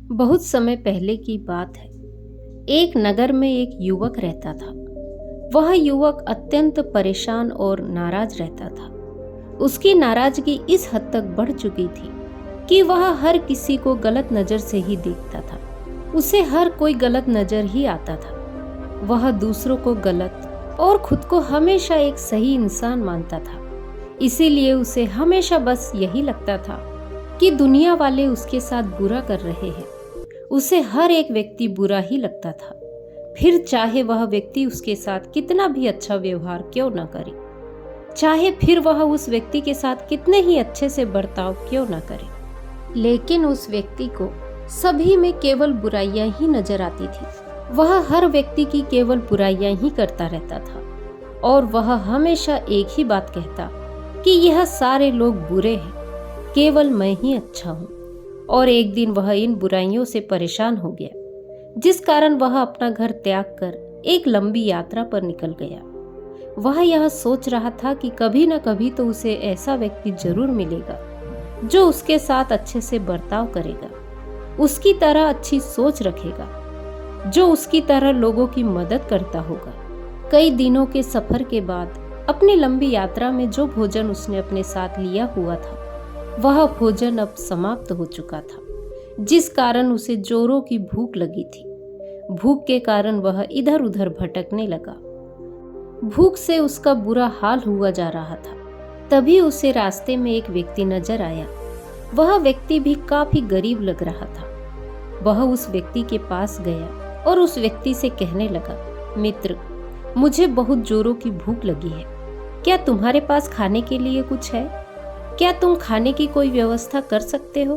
बहुत समय पहले की बात है। एक नगर में एक युवक रहता था। वह युवक अत्यंत परेशान और नाराज रहता था। उसकी नाराजगी इस हद तक बढ़ चुकी थी कि वह हर किसी को गलत नजर से ही देखता था। उसे हर कोई गलत नजर ही आता था। वह दूसरों को गलत और खुद को हमेशा एक सही इंसान मानता था। इसीलिए उसे हमेशा बस यही लगता था कि दुनिया वाले उसके साथ बुरा कर रहे हैं। उसे हर एक व्यक्ति बुरा ही लगता था, फिर चाहे वह व्यक्ति उसके साथ कितना भी अच्छा व्यवहार क्यों न करे, चाहे फिर वह उस व्यक्ति के साथ कितने ही अच्छे से बर्ताव क्यों न करे, लेकिन उस व्यक्ति को सभी में केवल बुराइयां ही नजर आती थी। वह हर व्यक्ति की केवल बुराइयां ही करता रहता था और वह हमेशा एक ही बात कहता कि यह सारे लोग बुरे हैं, केवल मैं ही अच्छा हूँ। और एक दिन वह इन बुराइयों से परेशान हो गया, जिस कारण वह अपना घर त्याग कर एक लंबी यात्रा पर निकल गया। वह यह सोच रहा था कि कभी न कभी तो उसे ऐसा व्यक्ति जरूर मिलेगा जो उसके साथ अच्छे से बर्ताव करेगा, उसकी तरह अच्छी सोच रखेगा, जो उसकी तरह लोगों की मदद करता होगा। कई दिनों के सफर के बाद अपनी लंबी यात्रा में जो भोजन उसने अपने साथ लिया हुआ था, वह भोजन अब समाप्त हो चुका था, जिस कारण उसे जोरों की भूख लगी थी। भूख के कारण वह इधर उधर भटकने लगा। भूख से उसका बुरा हाल हुआ जा रहा था। तभी उसे रास्ते में एक व्यक्ति नजर आया। वह व्यक्ति भी काफी गरीब लग रहा था। वह उस व्यक्ति के पास गया और उस व्यक्ति से कहने लगा, मित्र, मुझे बहुत जोरों की भूख लगी है। क्या तुम्हारे पास खाने के लिए कुछ है? क्या तुम खाने की कोई व्यवस्था कर सकते हो?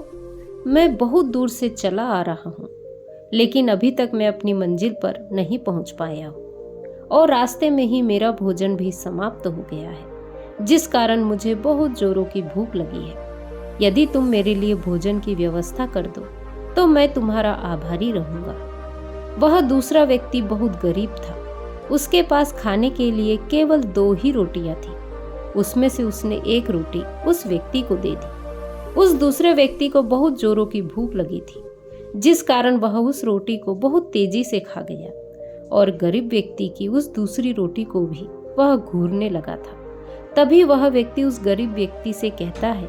मैं बहुत दूर से चला आ रहा हूँ, लेकिन अभी तक मैं अपनी मंजिल पर नहीं पहुँच पाया हूँ और रास्ते में ही मेरा भोजन भी समाप्त हो गया है, जिस कारण मुझे बहुत जोरों की भूख लगी है। यदि तुम मेरे लिए भोजन की व्यवस्था कर दो तो मैं तुम्हारा आभारी रहूंगा। वह दूसरा व्यक्ति बहुत गरीब था। उसके पास खाने के लिए केवल 2 ही रोटियां थी। उसमें से उसने एक रोटी उस व्यक्ति को दे दी। उस दूसरे व्यक्ति को बहुत जोरों की भूख लगी थी, जिस कारण वह उस रोटी को बहुत तेजी से खा गया और गरीब व्यक्ति की उस दूसरी रोटी को भी वह घूरने लगा था। तभी वह व्यक्ति उस गरीब व्यक्ति से कहता है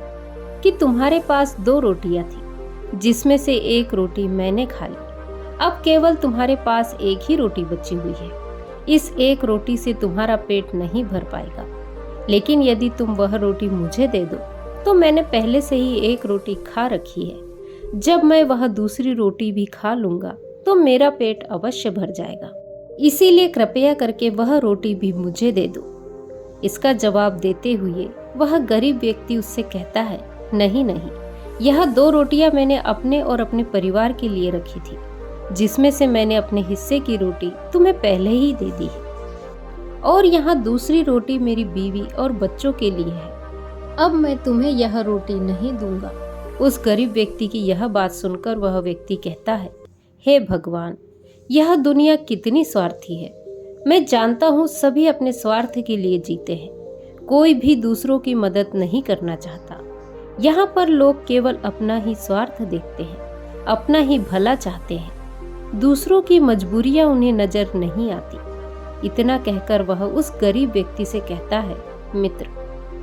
कि तुम्हारे पास 2 रोटियां थी, जिसमें से एक रोटी मैंने खा ली। अब केवल तुम्हारे पास एक ही रोटी बची हुई है। इस एक रोटी से तुम्हारा पेट नहीं भर पाएगा, लेकिन यदि तुम वह रोटी मुझे दे दो तो मैंने पहले से ही एक रोटी खा रखी है। जब मैं वह दूसरी रोटी भी खा लूंगा तो मेरा पेट अवश्य भर जाएगा। इसीलिए कृपया करके वह रोटी भी मुझे दे दो। इसका जवाब देते हुए वह गरीब व्यक्ति उससे कहता है, नहीं नहीं, यह 2 रोटियां मैंने अपने और अपने परिवार के लिए रखी थी, जिसमें से मैंने अपने हिस्से की रोटी तुम्हें पहले ही दे दी है, और यहाँ दूसरी रोटी मेरी बीवी और बच्चों के लिए है। अब मैं तुम्हें यह रोटी नहीं दूंगा। उस गरीब व्यक्ति की यह बात सुनकर वह व्यक्ति कहता है, हे भगवान, यह दुनिया कितनी स्वार्थी है। मैं जानता हूँ सभी अपने स्वार्थ के लिए जीते हैं, कोई भी दूसरों की मदद नहीं करना चाहता। यहाँ पर लोग केवल अपना ही स्वार्थ देखते हैं, अपना ही भला चाहते हैं, दूसरों की मजबूरियाँ उन्हें नजर नहीं आती। इतना कहकर वह उस गरीब व्यक्ति से कहता है, मित्र,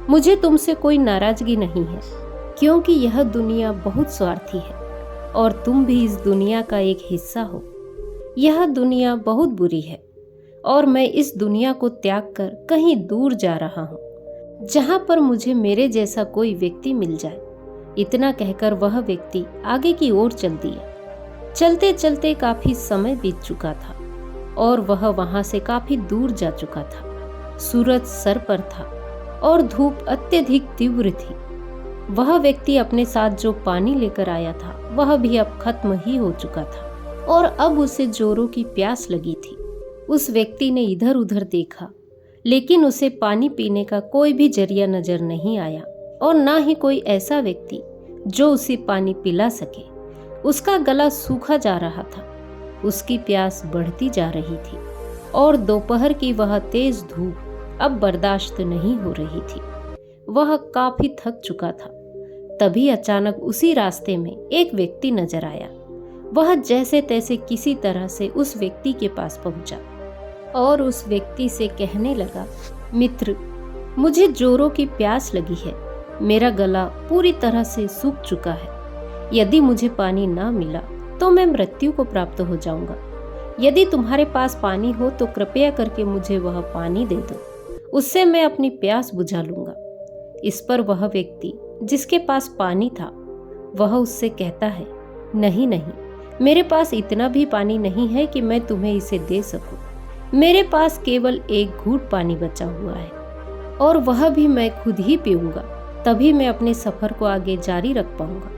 मुझे तुमसे कोई नाराजगी नहीं है, क्योंकि यह दुनिया बहुत स्वार्थी है और तुम भी इस दुनिया का एक हिस्सा हो। यह दुनिया बहुत बुरी है और मैं इस दुनिया को त्याग कर कहीं दूर जा रहा हूँ, जहाँ पर मुझे मेरे जैसा कोई व्यक्ति मिल जाए। इतना कहकर वह व्यक्ति आगे की ओर चल दिया। चलते चलते काफी समय बीत चुका था और वह वहां से काफी दूर जा चुका था। सूरज सर पर था और धूप अत्यधिक तीव्र थी। वह व्यक्ति अपने साथ जो पानी लेकर आया था वह भी अब खत्म ही हो चुका था और अब उसे जोरों की प्यास लगी थी। उस व्यक्ति ने इधर उधर देखा, लेकिन उसे पानी पीने का कोई भी जरिया नजर नहीं आया और ना ही कोई ऐसा व्यक्ति जो उसे पानी पिला सके। उसका गला सूखा जा रहा था, उसकी प्यास बढ़ती जा रही थी और दोपहर की वह तेज धूप अब बर्दाश्त नहीं हो रही थी। वह काफी थक चुका था। तभी अचानक उसी रास्ते में एक व्यक्ति नजर आया। वह जैसे तैसे किसी तरह से उस व्यक्ति के पास पहुंचा और उस व्यक्ति से कहने लगा, मित्र, मुझे जोरों की प्यास लगी है। मेरा गला पूरी तरह से सूख चुका है। यदि मुझे पानी ना मिला तो मैं मृत्यु को प्राप्त हो जाऊंगा। यदि तुम्हारे पास पानी हो तो कृपया करके मुझे वह पानी दे दो, उससे मैं अपनी प्यास बुझा लूंगा। इस पर वह व्यक्ति जिसके पास पानी था वह उससे कहता है, नहीं नहीं, मेरे पास इतना भी पानी नहीं है कि मैं तुम्हें इसे दे सकूं। मेरे पास केवल एक घूंट पानी बचा हुआ है और वह भी मैं खुद ही पीऊंगा, तभी मैं अपने सफर को आगे जारी रख पाऊंगा।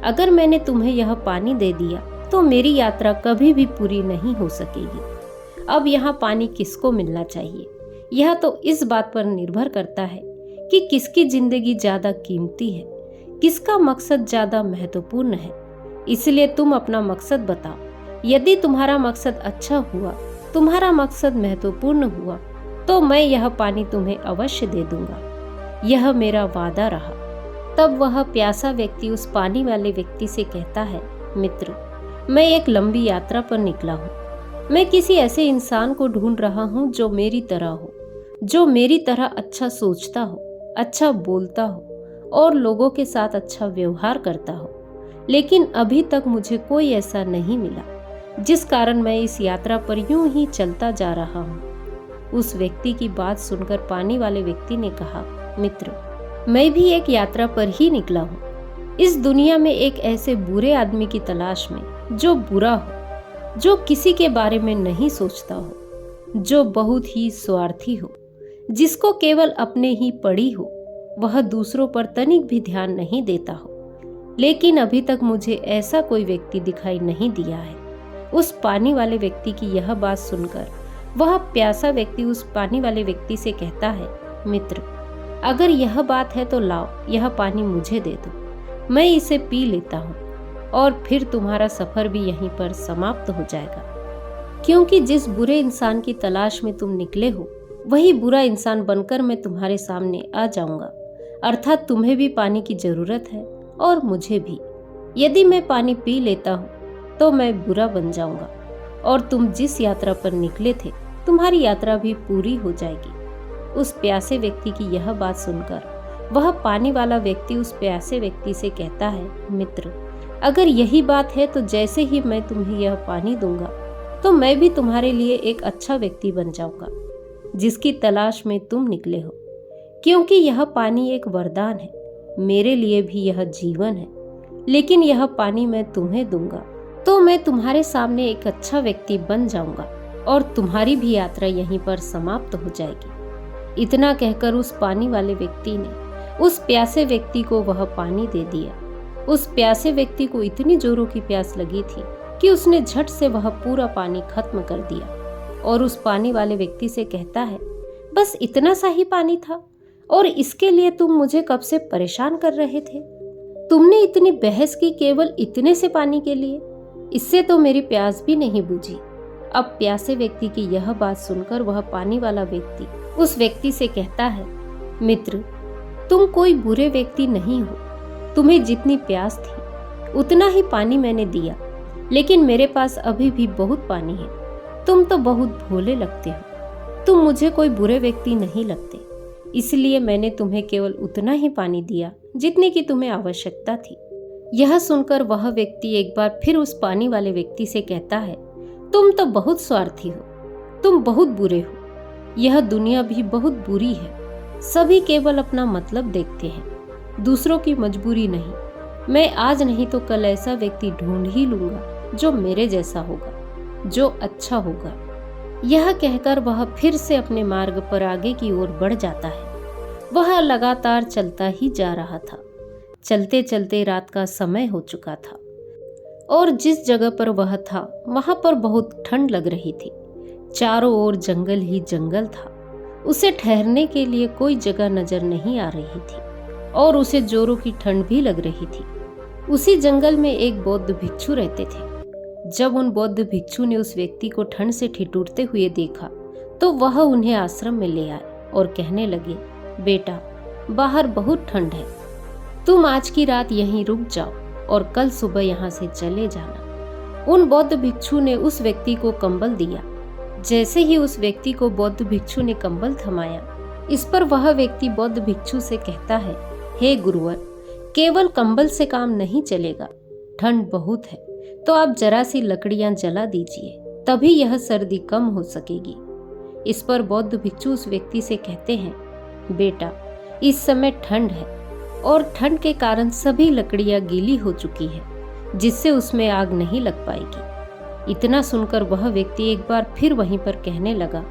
अगर मैंने तुम्हें यह पानी दे दिया तो मेरी यात्रा कभी भी पूरी नहीं हो सकेगी। अब यहाँ पानी किसको मिलना चाहिए, यह तो इस बात पर निर्भर करता है कि किसकी जिंदगी ज्यादा कीमती है, किसका मकसद ज्यादा महत्वपूर्ण है। इसलिए तुम अपना मकसद बताओ। यदि तुम्हारा मकसद अच्छा हुआ, तुम्हारा मकसद महत्वपूर्ण हुआ, तो मैं यह पानी तुम्हें अवश्य दे दूंगा। यह मेरा वादा रहा। तब वह प्यासा व्यक्ति उस पानी वाले व्यक्ति से कहता है, मित्र, मैं एक लंबी यात्रा पर निकला हूँ। मैं किसी ऐसे इंसान को ढूंढ रहा हूँ जो मेरी तरह हो, जो मेरी तरह अच्छा सोचता हो, अच्छा बोलता हो और लोगों के साथ अच्छा व्यवहार करता हो। लेकिन अभी तक मुझे कोई ऐसा नहीं मिला, जिस कारण मैं इस यात्रा पर यूं ही चलता जा रहा हूँ। उस व्यक्ति की बात सुनकर पानी वाले व्यक्ति ने कहा, मित्र, मैं भी एक यात्रा पर ही निकला हूँ। इस दुनिया में एक ऐसे बुरे आदमी की तलाश में जो बुरा हो, जो किसी के बारे में नहीं सोचता हो, जो बहुत ही स्वार्थी हो, जिसको केवल अपने ही पड़ी हो, वह दूसरों पर तनिक भी ध्यान नहीं देता हो। लेकिन अभी तक मुझे ऐसा कोई व्यक्ति दिखाई नहीं दिया है। उस पानी वाले व्यक्ति की यह बात सुनकर वह प्यासा व्यक्ति उस पानी वाले व्यक्ति से कहता है, मित्र, अगर यह बात है तो लाओ, यह पानी मुझे दे दो, मैं इसे पी लेता हूँ और फिर तुम्हारा सफर भी यहीं पर समाप्त हो जाएगा। क्योंकि जिस बुरे इंसान की तलाश में तुम निकले हो, वही बुरा इंसान बनकर मैं तुम्हारे सामने आ जाऊंगा। अर्थात तुम्हें भी पानी की जरूरत है और मुझे भी। यदि मैं पानी पी लेता हूँ तो मैं बुरा बन जाऊंगा और तुम जिस यात्रा पर निकले थे, तुम्हारी यात्रा भी पूरी हो जाएगी। उस प्यासे व्यक्ति की यह बात सुनकर वह पानी वाला व्यक्ति उस प्यासे व्यक्ति से कहता है, मित्र, अगर यही बात है तो जैसे ही मैं तुम्हें यह पानी दूंगा तो मैं भी तुम्हारे लिए एक अच्छा व्यक्ति बन जाऊंगा, जिसकी तलाश में तुम निकले हो। क्योंकि यह पानी एक वरदान है, मेरे लिए भी यह जीवन है। लेकिन यह पानी मैं तुम्हें दूंगा तो मैं तुम्हारे सामने एक अच्छा व्यक्ति बन जाऊंगा और तुम्हारी भी यात्रा यहीं पर समाप्त हो जाएगी। इतना कहकर उस पानी वाले व्यक्ति ने उस प्यासे व्यक्ति को वह पानी दे दिया। उस प्यासे व्यक्ति को इतनी जोरों की प्यास लगी थी कि उसने झट से वह पूरा पानी खत्म कर दिया और उस पानी वाले व्यक्ति से कहता है, बस इतना सा ही पानी था और इसके लिए तुम मुझे कब से परेशान कर रहे थे। तुमने इतनी बहस की केवल इतने से पानी के लिए, इससे तो मेरी प्यास भी नहीं बुझी। अब प्यासे व्यक्ति की यह बात सुनकर वह पानी वाला व्यक्ति उस व्यक्ति से कहता है, मित्र, तुम कोई बुरे व्यक्ति नहीं हो। तुम्हें जितनी प्यास थी उतना ही पानी मैंने दिया, लेकिन मेरे पास अभी भी बहुत पानी है। तुम तो बहुत भोले लगते हो, तुम मुझे कोई बुरे व्यक्ति नहीं लगते, इसलिए मैंने तुम्हें केवल उतना ही पानी दिया जितने की तुम्हें आवश्यकता थी। यह सुनकर वह व्यक्ति एक बार फिर उस पानी वाले व्यक्ति से कहता है, तुम तो बहुत स्वार्थी हो, तुम बहुत बुरे हो। यह दुनिया भी बहुत बुरी है। सभी केवल अपना मतलब देखते हैं, दूसरों की मजबूरी नहीं। मैं आज नहीं तो कल ऐसा व्यक्ति ढूंढ ही लूंगा जो मेरे जैसा होगा, जो अच्छा होगा। यह कहकर वह फिर से अपने मार्ग पर आगे की ओर बढ़ जाता है। वह लगातार चलता ही जा रहा था। चलते चलते रात का समय हो चुका था और जिस जगह पर वह था वहां पर बहुत ठंड लग रही थी। चारों ओर जंगल ही जंगल था। उसे ठहरने के लिए कोई जगह नजर नहीं आ रही थी और उसे जोरों की ठंड भी लग रही थी। उसी जंगल में एक बौद्ध भिक्षु रहते थे। जब उन बौद्ध भिक्षु ने उस व्यक्ति को ठंड से ठिठुरते हुए देखा तो वह उन्हें आश्रम में ले आए और कहने लगे, बेटा, बाहर बहुत ठंड है, तुम आज की रात यहीं रुक जाओ और कल सुबह यहाँ से चले जाना। उन बौद्ध भिक्षु ने उस व्यक्ति को कंबल दिया। जैसे ही उस व्यक्ति को बौद्ध भिक्षु ने कंबल थमाया, इस पर वह व्यक्ति बौद्ध भिक्षु से कहता है, हे गुरुवर, केवल कंबल से काम नहीं चलेगा, ठंड बहुत है, तो आप जरा सी लकड़ियां जला दीजिए, तभी यह सर्दी कम हो सकेगी। इस पर बौद्ध भिक्षु उस व्यक्ति से कहते हैं, बेटा, इस समय ठंड है और ठंड के कारण सभी लकड़ियां गीली हो चुकी है, जिससे उसमें आग नहीं लग पाएगी। इतना सुनकर वह व्यक्ति एक बार फिर वहीं पर कहने लगा,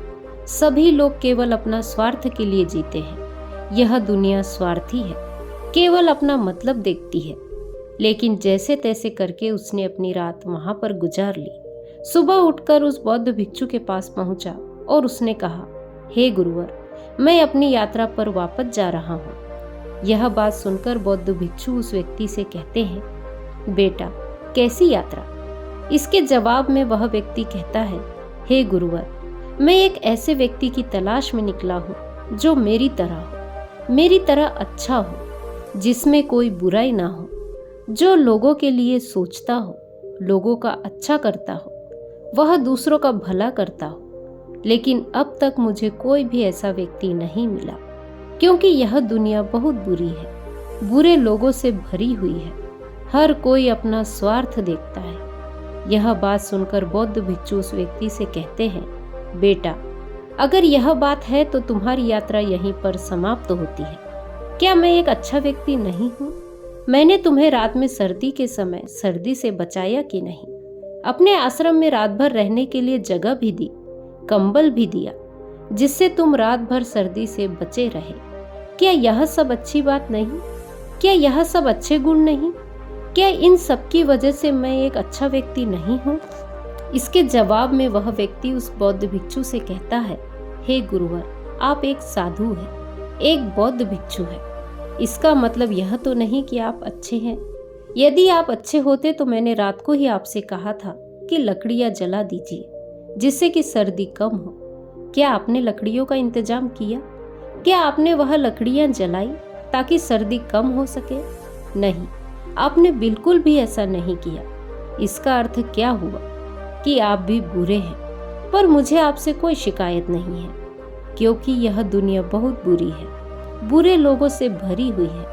सभी लोग केवल अपना स्वार्थ के लिए जीते हैं। यह दुनिया स्वार्थी है, केवल अपना मतलब देखती है। लेकिन जैसे तैसे करके उसने अपनी रात वहां पर गुजार ली। सुबह उठकर उस बौद्ध भिक्षु के पास पहुंचा और उसने कहा, हे गुरुवर, मैं अपनी यात्रा पर वापस जा रहा हूँ। यह बात सुनकर बौद्ध भिक्षु उस व्यक्ति से कहते हैं, बेटा, कैसी यात्रा? इसके जवाब में वह व्यक्ति कहता है, हे गुरुवर, मैं एक ऐसे व्यक्ति की तलाश में निकला हूँ जो मेरी तरह अच्छा हो, जिसमें कोई बुराई ना हो, जो लोगों के लिए सोचता हो, लोगों का अच्छा करता हो, वह दूसरों का भला करता हो। लेकिन अब तक मुझे कोई भी ऐसा व्यक्ति नहीं मिला, क्योंकि यह दुनिया बहुत बुरी है, बुरे लोगों से भरी हुई है। हर कोई अपना स्वार्थ देखता है। यह बात सुनकर बौद्ध भिक्षु उस व्यक्ति से कहते हैं, बेटा, अगर यह बात है तो तुम्हारी यात्रा यहीं पर समाप्त होती है। क्या मैं एक अच्छा व्यक्ति नहीं हूँ? मैंने तुम्हें रात में सर्दी के समय सर्दी से बचाया कि नहीं? अपने आश्रम में रात भर रहने के लिए जगह भी दी, कंबल भी दिया, जिससे तुम रात भर सर्दी से बचे रहे। क्या यह सब अच्छी बात नहीं? क्या यह सब अच्छे गुण नहीं? क्या इन सब की वजह से मैं एक अच्छा व्यक्ति नहीं हूँ? इसके जवाब में वह व्यक्ति उस बौद्ध भिक्षु से कहता है, हे गुरुवर, आप एक साधु हैं, एक बौद्ध भिक्षु है। इसका मतलब यह तो नहीं कि आप अच्छे हैं। यदि आप अच्छे होते तो मैंने रात को ही आपसे कहा था कि लकड़ियां जला दीजिए, जिससे कि सर्दी कम हो। क्या आपने लकड़ियों का इंतजाम किया? क्या आपने वह लकड़ियां जलाई ताकि सर्दी कम हो सके? नहीं, आपने बिल्कुल भी ऐसा नहीं किया। इसका अर्थ क्या हुआ कि आप भी बुरे हैं। पर मुझे आपसे कोई शिकायत नहीं है, क्योंकि यह दुनिया बहुत बुरी है, बुरे लोगों से भरी हुई है,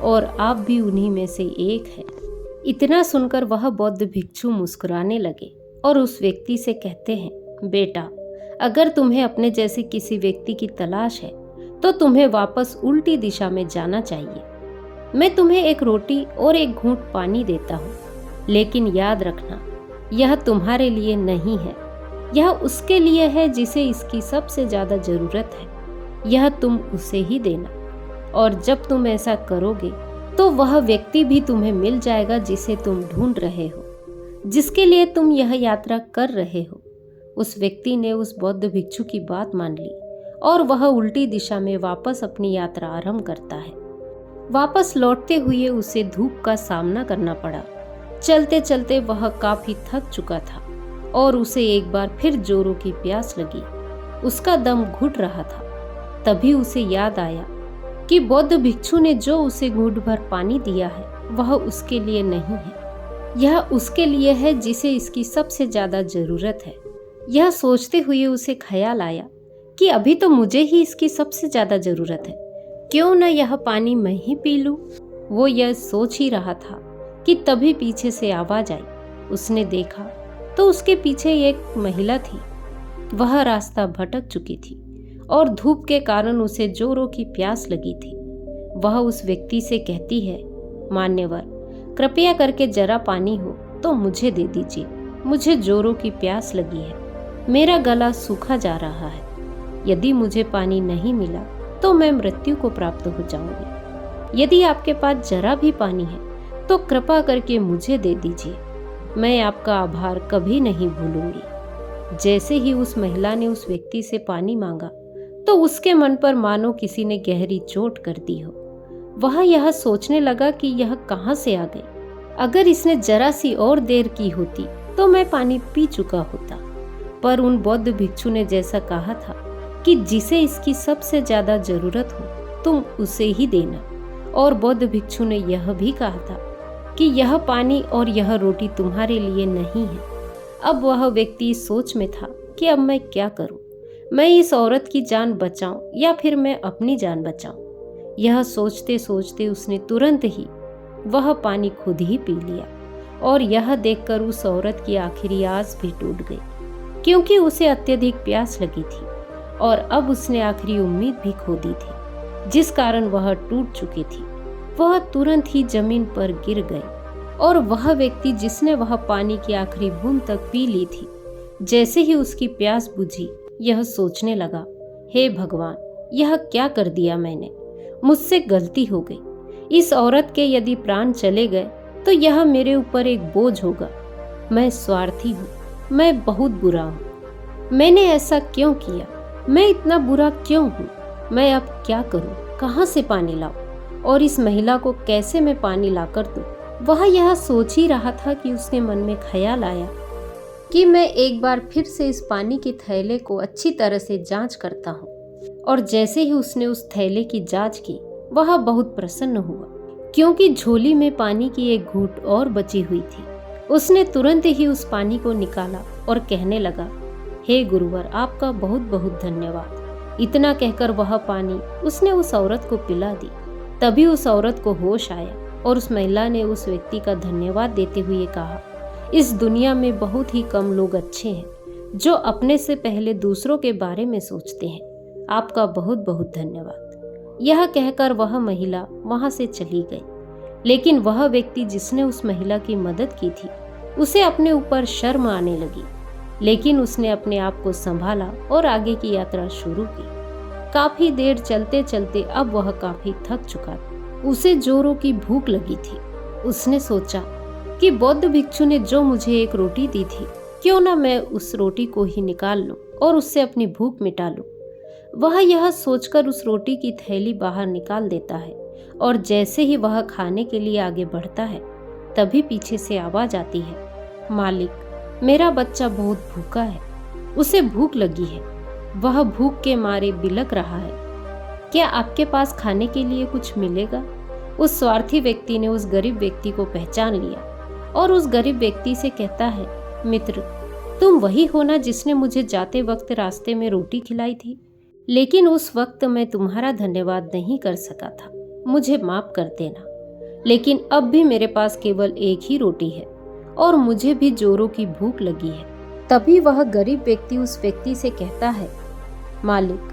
और आप भी उन्हीं में से एक है। इतना सुनकर वह बौद्ध भिक्षु मुस्कुराने लगे और उस व्यक्ति से कहते हैं, बेटा, अगर तुम्हें अपने जैसे किसी व्यक्ति की तलाश है तो तुम्हें वापस उल्टी दिशा में जाना चाहिए। मैं तुम्हें एक रोटी और एक घूंट पानी देता हूँ, लेकिन याद रखना, यह तुम्हारे लिए नहीं है, यह उसके लिए है जिसे इसकी सबसे ज्यादा जरूरत है। यह तुम उसे ही देना, और जब तुम ऐसा करोगे तो वह व्यक्ति भी तुम्हें मिल जाएगा जिसे तुम ढूंढ रहे हो, जिसके लिए तुम यह यात्रा कर रहे हो। उस व्यक्ति ने उस बौद्ध भिक्षु की बात मान ली और वह उल्टी दिशा में वापस अपनी यात्रा आरंभ करता है। वापस लौटते हुए उसे धूप का सामना करना पड़ा। चलते चलते वह काफी थक चुका था और उसे एक बार फिर जोरों की प्यास लगी। उसका दम घुट रहा था। तभी उसे याद आया कि बौद्ध भिक्षु ने जो उसे घूंट भर पानी दिया है वह उसके लिए नहीं है, यह उसके लिए है जिसे इसकी सबसे ज्यादा जरूरत है। यह सोचते हुए उसे ख्याल आया कि अभी तो मुझे ही इसकी सबसे ज्यादा जरूरत है, क्यों न यह पानी मैं ही पी लूं। वो यह सोच ही रहा था कि तभी पीछे से आवाज आई। उसने देखा तो उसके पीछे एक महिला थी। वह रास्ता भटक चुकी थी और धूप के कारण उसे जोरों की प्यास लगी थी। वह उस व्यक्ति से कहती है, मान्यवर, कृपया करके जरा पानी हो तो मुझे दे दीजिए, मुझे जोरों की प्यास लगी है, मेरा गला सूखा जा रहा है। यदि मुझे पानी नहीं मिला तो मैं मृत्यु को प्राप्त हो जाऊंगी। यदि आपके पास जरा भी पानी है तो कृपा करके मुझे दे दीजिए, मैं आपका आभार कभी नहीं भूलूंगी। जैसे ही उस महिला ने उस व्यक्ति से पानी मांगा तो उसके मन पर मानो किसी ने गहरी चोट कर दी हो। वह यह सोचने लगा कि यह कहां से आ गई। अगर इसने जरा सी और देर की होती तो मैं पानी पी चुका होता। पर उन बौद्ध भिक्षु ने जैसा कहा था कि जिसे इसकी सबसे ज्यादा जरूरत हो तुम उसे ही देना, और बौद्ध भिक्षु ने यह भी कहा था कि यह पानी और यह रोटी तुम्हारे लिए नहीं है। अब वह व्यक्ति इस सोच में था कि अब मैं क्या करूं? मैं इस औरत की जान बचाऊं या फिर मैं अपनी जान बचाऊं? यह सोचते सोचते उसने तुरंत ही वह पानी खुद ही पी लिया और यह देखकर उस औरत की आखिरी आस भी टूट गई, क्योंकि उसे अत्यधिक प्यास लगी थी और अब उसने आखिरी उम्मीद भी खो दी थी, जिस कारण वह टूट चुकी थी। वह तुरंत ही जमीन पर गिर गई और वह व्यक्ति जिसने वह पानी की आखिरी बूंद तक पी ली थी, जैसे ही उसकी प्यास बुझी, यह सोचने लगा, हे भगवान, यह क्या कर दिया मैंने? मुझसे गलती हो गई। इस औरत के यदि प्राण चले गए तो यह मेरे ऊपर एक बोझ होगा। मैं स्वार्थी हूँ, मैं बहुत बुरा हूँ। मैंने ऐसा क्यों किया? मैं इतना बुरा क्यों हूँ? मैं अब क्या करूँ? कहाँ से पानी लाऊं? और इस महिला को कैसे मैं पानी लाकर दूं? वह यह सोच ही रहा था कि उसके मन में ख्याल आया कि मैं एक बार फिर से इस पानी के थैले को अच्छी तरह से जांच करता हूँ। और जैसे ही उसने उस थैले की जांच की, वह बहुत प्रसन्न हुआ, क्योंकि झोली में पानी की एक घूंट और बची हुई थी। उसने तुरंत ही उस पानी को निकाला और कहने लगा, हे गुरुवर, आपका बहुत बहुत धन्यवाद। इतना कहकर वह पानी उसने उस औरत को पिला दी। तभी उस औरत को होश आया और उस महिला ने उस व्यक्ति का धन्यवाद देते हुए कहा, इस दुनिया में बहुत ही कम लोग अच्छे हैं जो अपने से पहले दूसरों के बारे में सोचते हैं। आपका बहुत बहुत धन्यवाद। यह कहकर वह महिला वहां से चली गई। लेकिन वह व्यक्ति जिसने उस महिला की मदद की थी, उसे अपने ऊपर शर्म आने लगी। लेकिन उसने अपने आप को संभाला और आगे की यात्रा शुरू की। काफी देर चलते चलते अब वह काफी थक चुका था। उसे जोरों की भूख लगी थी। उसने सोचा कि बौद्ध भिक्षु ने जो मुझे एक रोटी दी थी, क्यों ना मैं उस रोटी को ही निकाल लूं और उससे अपनी भूख मिटा लूं। वह यह सोचकर उस रोटी की थैली बाहर निकाल देता है और जैसे ही वह खाने के लिए आगे बढ़ता है, तभी पीछे से आवाज आती है, मालिक, मेरा बच्चा बहुत भूखा है, उसे भूख लगी है, वह भूख के मारे बिलक रहा है। क्या आपके पास खाने के लिए कुछ मिलेगा? उस स्वार्थी व्यक्ति ने उस गरीब व्यक्ति को पहचान लिया और उस गरीब व्यक्ति से कहता है, मित्र, तुम वही हो ना जिसने मुझे जाते वक्त रास्ते में रोटी खिलाई थी? लेकिन उस वक्त मैं तुम्हारा धन्यवाद नहीं कर सका था, मुझे माफ कर देना। लेकिन अब भी मेरे पास केवल एक ही रोटी है और मुझे भी जोरों की भूख लगी है। तभी वह गरीब व्यक्ति उस व्यक्ति से कहता है, मालिक,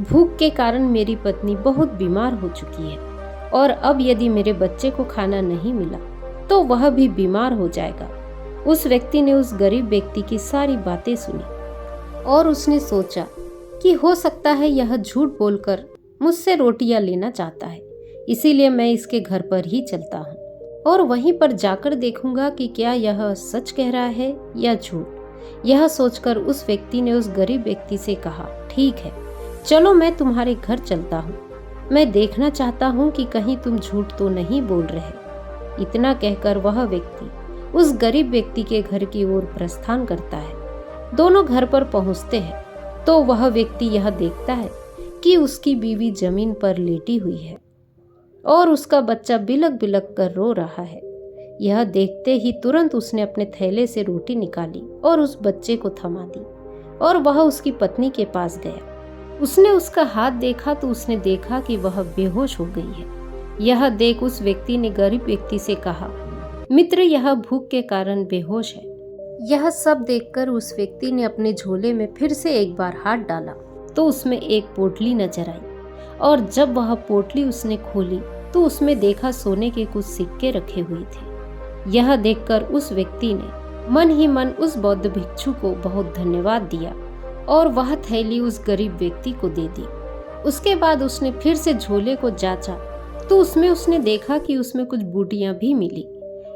भूख के कारण मेरी पत्नी बहुत बीमार हो चुकी है और अब यदि मेरे बच्चे को खाना नहीं मिला तो वह भी बीमार हो जाएगा। उस व्यक्ति ने उस गरीब व्यक्ति की सारी बातें सुनी और उसने सोचा कि हो सकता है यह झूठ बोलकर मुझसे रोटियां लेना चाहता है, इसीलिए मैं इसके घर पर ही चलता हूँ और वहीं पर जाकर देखूंगा कि क्या यह सच कह रहा है या झूठ। यह सोचकर उस व्यक्ति ने उस गरीब व्यक्ति से कहा, ठीक है, चलो मैं तुम्हारे घर चलता हूँ, मैं देखना चाहता हूँ कि कहीं तुम झूठ तो नहीं बोल रहे। इतना कहकर वह व्यक्ति उस गरीब व्यक्ति के घर की ओर प्रस्थान करता है। दोनों घर पर पहुंचते हैं तो वह व्यक्ति यह देखता है कि उसकी बीवी जमीन पर लेटी हुई है और उसका बच्चा बिलक बिलक कर रो रहा है। यह देखते ही तुरंत उसने अपने थैले से रोटी निकाली और उस बच्चे को थमा दी और वह उसकी पत्नी के पास गया। उसने उसका हाथ देखा तो उसने देखा कि वह बेहोश हो गई है। यह देख उस व्यक्ति ने गरीब व्यक्ति से कहा, मित्र, यह भूख के कारण बेहोश है। यह सब देखकर उस व्यक्ति ने अपने झोले में फिर से एक बार हाथ डाला तो उसमें एक पोटली नजर आई और जब वह पोटली उसने खोली तो उसमें देखा सोने के कुछ सिक्के रखे हुए थे। यह देखकर उस व्यक्ति ने मन ही मन उस बौद्ध भिक्षु को बहुत धन्यवाद दिया और वह थैली उस गरीब व्यक्ति को दे दी। उसके बाद उसने फिर से झोले को जांचा तो उसमें उसने देखा कि उसमें कुछ बूटियां भी मिली।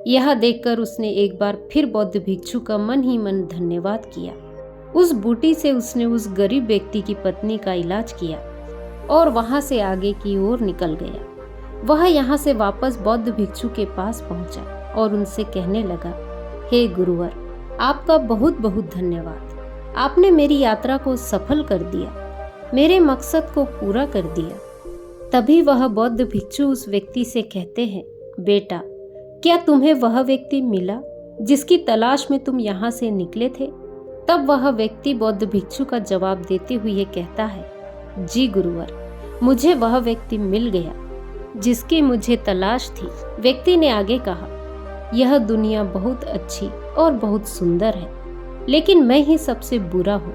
यह देखकर उसने एक बार फिर बौद्ध भिक्षु का मन ही मन धन्यवाद किया। उस बूटी से उसने उस गरीब व्यक्ति की पत्नी का इलाज किया और वहां से आगे की ओर निकल गया। वह यहाँ से वापस बौद्ध भिक्षु के पास पहुंचा और उनसे कहने लगा, हे गुरुवर, आपका बहुत बहुत धन्यवाद। आपने मेरी यात्रा को सफल कर दिया, मेरे मकसद को पूरा कर दिया। तभी वह बौद्ध भिक्षु उस व्यक्ति से कहते हैं, बेटा, क्या तुम्हें वह व्यक्ति मिला जिसकी तलाश में तुम यहाँ से निकले थे? तब वह व्यक्ति बौद्ध भिक्षु का जवाब देते हुए कहता है, जी गुरुवर, मुझे वह व्यक्ति मिल गया जिसकी मुझे तलाश थी। व्यक्ति ने आगे कहा, यह दुनिया बहुत अच्छी और बहुत सुंदर है, लेकिन मैं ही सबसे बुरा हूँ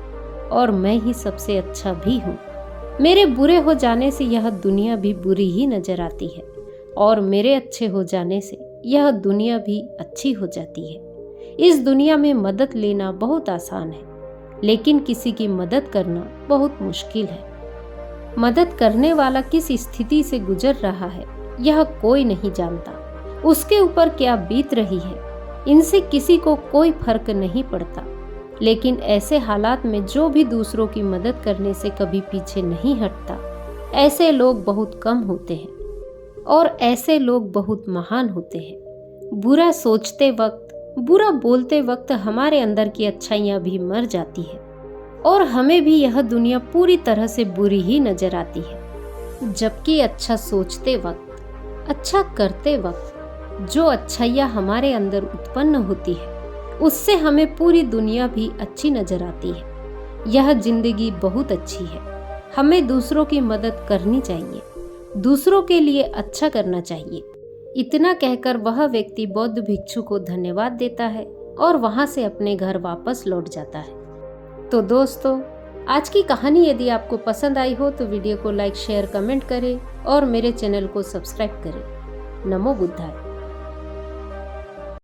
और मैं ही सबसे अच्छा भी हूँ। मेरे बुरे हो जाने से यह दुनिया भी बुरी ही नजर आती है और मेरे अच्छे हो जाने से यह दुनिया भी अच्छी हो जाती है। इस दुनिया में मदद लेना बहुत आसान है, लेकिन किसी की मदद करना बहुत मुश्किल है। मदद करने वाला किस स्थिति से गुजर रहा है यह कोई नहीं जानता, उसके ऊपर क्या बीत रही है इनसे किसी को कोई फर्क नहीं पड़ता। लेकिन ऐसे हालात में जो भी दूसरों की मदद करने से कभी पीछे नहीं हटता, ऐसे लोग बहुत कम होते हैं और ऐसे लोग बहुत महान होते हैं। बुरा सोचते वक्त, बुरा बोलते वक्त हमारे अंदर की अच्छाइयाँ भी मर जाती है और हमें भी यह दुनिया पूरी तरह से बुरी ही नजर आती है। जबकि अच्छा सोचते वक्त, अच्छा करते वक्त जो अच्छाइयाँ हमारे अंदर उत्पन्न होती है उससे हमें पूरी दुनिया भी अच्छी नजर आती है। यह जिंदगी बहुत अच्छी है। हमें दूसरों की मदद करनी चाहिए, दूसरों के लिए अच्छा करना चाहिए। इतना कहकर वह व्यक्ति बौद्ध भिक्षु को धन्यवाद देता है और वहां से अपने घर वापस लौट जाता है। तो दोस्तों, आज की कहानी यदि आपको पसंद आई हो तो वीडियो को लाइक, शेयर, कमेंट करें और मेरे चैनल को सब्सक्राइब करें। नमो बुद्धाय।